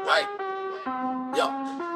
Right. Yo,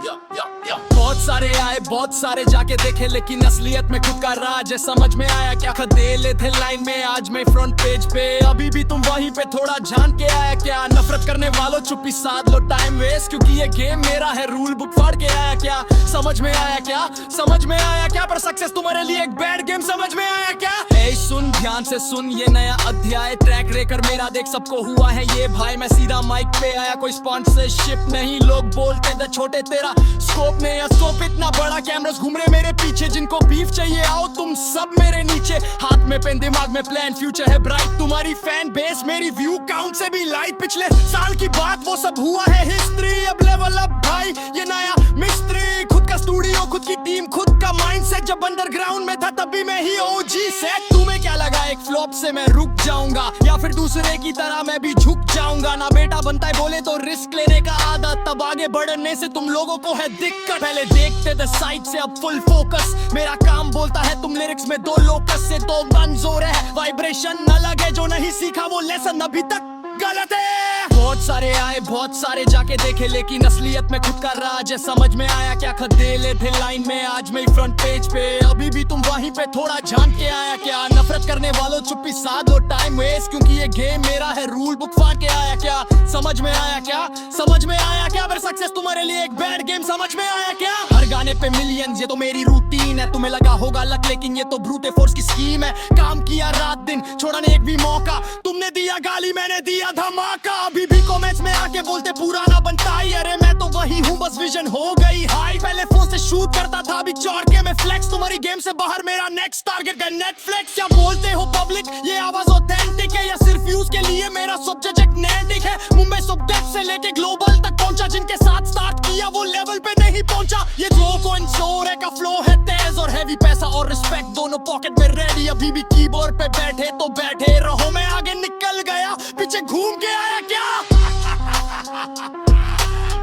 yo, yo, yo. बहुत सारे आए बहुत सारे जाके देखे, लेकिन असलियत में खुद का राज है समझ में आया क्या। खदेले थे लाइन में आज मैं फ्रंट पेज पे, अभी भी तुम वहीं पे थोड़ा झांक के आया क्या। नफरत करने वालों चुप्पी साध लो टाइम वेस्ट, क्योंकि ये गेम मेरा है रूल बुक फाड़ के आया क्या। समझ में आया क्या, समझ में आया क्या। पर सक्सेस तुम्हारे लिए एक बैड गेम समझ में आया क्या। ए सुन ध्यान से सुन ये नया अध्याय, ट्रैक रेकर मेरा देख सबको हुआ है ये भाई। मैं सीधा माइक पे आया, कोई स्पॉन्सरशिप नहीं। लोग बोलते थे छोटे तेरा स्कोप नहीं है, स्कोप इतना बड़ा कैमरास घूम रहे मेरे पीछे। जिनको बीफ चाहिए आओ तुम सब मेरे नीचे, हाथ में पेन दिमाग में प्लान, फ्यूचर है ब्राइट। तुम्हारी फैन बेस मेरी व्यू काउंट से भी लाइट। पिछले साल की बात वो सब हुआ है हिस्ट्री, अब लेवल अप भाई ये नया मिस्ट्री। खुद का स्टूडियो खुद की टीम खुद का माइंडसेट, जब अंडरग्राउंड में था तभी मैं ही ओजी सेट। तुम्हें क्या लगा एक फ्लॉप से मैं रुक जाऊंगा, या फिर दूसरे की तरह मैं भी झुक जाऊंगा। ना बेटा बनता है बोले तो रिस्क लेने का आदत, तब आगे बढ़ने से तुम लोगों को है दिक्कत। पहले देखते थे साइड से अब फुल फोकस, मेरा काम बोलता है तुम लिरिक्स में दो लोकस से दो मंजूर है। वाइब्रेशन न लगे जो नहीं सीखा वो लेसन अभी तक गलत है। बहुत सारे आए बहुत सारे जाके देखे, लेकिन असलियत में खुद का राज है समझ में आया क्या। खदेले थे लाइन में आज मैं फ्रंट पेज पे, अभी भी तुम वहीं पे थोड़ा झांक के आया क्या। नफरत करने वालों चुप्पी साध लो टाइम वेस्ट, क्योंकि ये गेम मेरा है रूल बुक फाड़ के आया क्या। समझ में आया क्या, समझ में आया क्या। पर सक्सेस तुम्हारे लिए एक बैड गेम समझ में आया क्या। हर गाने पे मिलियंस ये तो मेरी रूटीन है, तुम्हें लगा होगा लक लेकिन ये तो ब्रूटे फोर्स की स्कीम है। काम किया रात दिन छोड़ा नहीं एक भी मौका, तुमने दिया गाली मैंने दिया धमाका। अभी भी कमेंट्स में आके बोलते पुराना बनता ही, अरे मैं तो वही हूँ बस विजन हो गई हाई। पहले फोन से शूट करता था अभी चौड़ के मैं फ्लेक्स, तुम्हारी गेम से बाहर मेरा नेक्स्ट टारगेट है नेटफ्लिक्स। क्या बोलते हो पब्लिक ये आवाज ऑथेंटिक है, या सिर्फ व्यूज के लिए मेरा सब्जेक्ट नेटिक है। मुंबई सब्जेक्ट से लेके ग्लोबल तक पहुंचा, जिनके साथ स्टार्ट किया वो लेवल पे नहीं पहुंचा। ये जो कोइन शोर का फ्लो है तेज और हैवी, पैसा और रिस्पेक्ट दोनों पॉकेट में रेडी। अभी भी कीबोर्ड पे बैठे तो बैठे रहो, मैं आगे निकल गया पीछे घूम के आया क्या।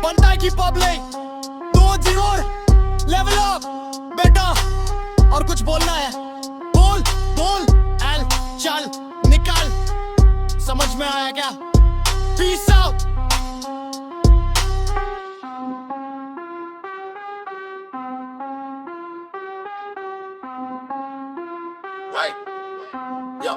बनता है की पब्लिक दो जीरो लेवल अप बेटा, और कुछ बोलना है बोल बोल एल चल निकल। समझ में आया क्या। Peace out. Right. Yo,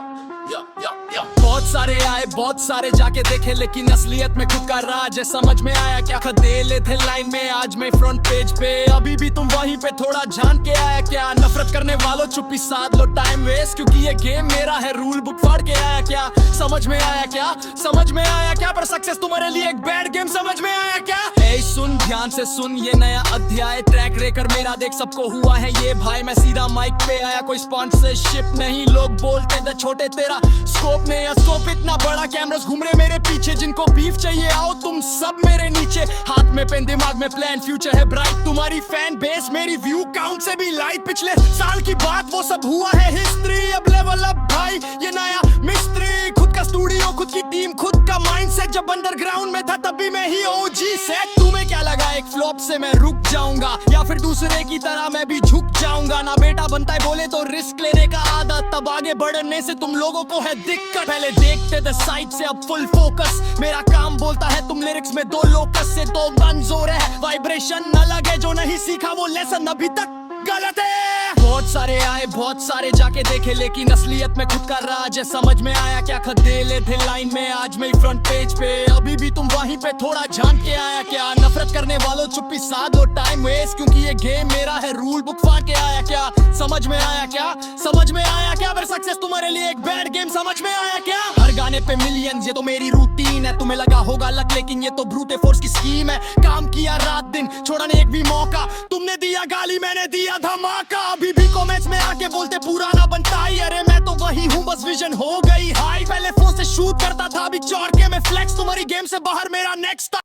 yo, yo, yo. बहुत सारे आए बहुत सारे जाके देखे, लेकिन असलियत में खुद का राज है समझ में आया क्या। खदेले थे लाइन में आज मैं फ्रंट पेज पे, अभी भी तुम वहीं पे थोड़ा झांक के आया क्या। नफरत करने वालों चुप्पी साध लो टाइम वेस्ट, क्योंकि ये गेम मेरा है रूल बुक फाड़ के आया क्या। समझ में आया क्या, समझ में आया क्या। पर सक्सेस तुम्हारे लिए एक बैड गेम समझ में आया क्या। ए सुन ध्यान से सुन ये नया अध्याय, ट्रैक रेकर मेरा देख सबको हुआ है ये भाई। मैं सीधा माइक पे आया, कोई स्पॉन्सरशिप नहीं। लोग बोलते थे छोटे तेरा स्कोप नहीं है, स्कोप इतना बड़ा कैमरास घूम रहे मेरे पीछे। जिनको बीफ चाहिए आओ तुम सब मेरे नीचे, हाथ में पेन दिमाग में प्लान, फ्यूचर है ब्राइट। तुम्हारी फैन बेस मेरी व्यू काउंट से भी लाइट। पिछले साल की बात वो सब हुआ है हिस्ट्री, अब लेवल अप भाई ये नया मिस्ट्री। खुद का स्टूडियो खुद की टीम खुद का माइंडसेट, जब अंडरग्राउंड में था तभी मैं ही ओजी सेट। तुम्हें क्या लगा एक फ्लॉप से मैं रुक जाऊंगा, या फिर दूसरे की तरह मैं भी झुक जाऊंगा। ना बेटा बनता है बोले तो रिस्क लेने का आदत, तब आगे बढ़ने से तुम लोगों को है दिक्कत। पहले देखते थे साइड से अब फुल फोकस, मेरा काम बोलता है तुम लिरिक्स में दो लोकस से दो मंजूर है। वाइब्रेशन न लगे जो नहीं सीखा वो लेसन अभी तक गलत है। बहुत सारे आए बहुत सारे जाके देखे, लेकिन असलियत में खुद का राज है समझ में आया क्या। खदेले थे लाइन में आज मैं फ्रंट पेज पे, अभी भी तुम वहीं पे थोड़ा झांक के आया क्या। नफरत करने वालों चुप्पी साध लो टाइम वेस्ट, क्योंकि ये गेम मेरा है रूल बुक फाड़ के आया क्या। समझ में आया क्या, समझ में आया क्या। पर सक्सेस तुम्हारे लिए एक बैड गेम समझ में आया क्या। हर गाने पे मिलियंस ये तो मेरी रूटीन है, तुम्हें लगा होगा लक लेकिन ये तो ब्रूटे फोर्स की स्कीम है। काम किया रात दिन छोड़ा नहीं एक भी मौका, तुमने दिया गाली मैंने दिया धमाका। अभी भी कमेंट्स में आके बोलते पुराना बनता ही, अरे मैं तो वही हूँ बस विजन हो गई हाई। पहले फोन से शूट करता था अभी चौड़ के मैं फ्लेक्स, तुम्हारी गेम से बाहर मेरा नेक्स्ट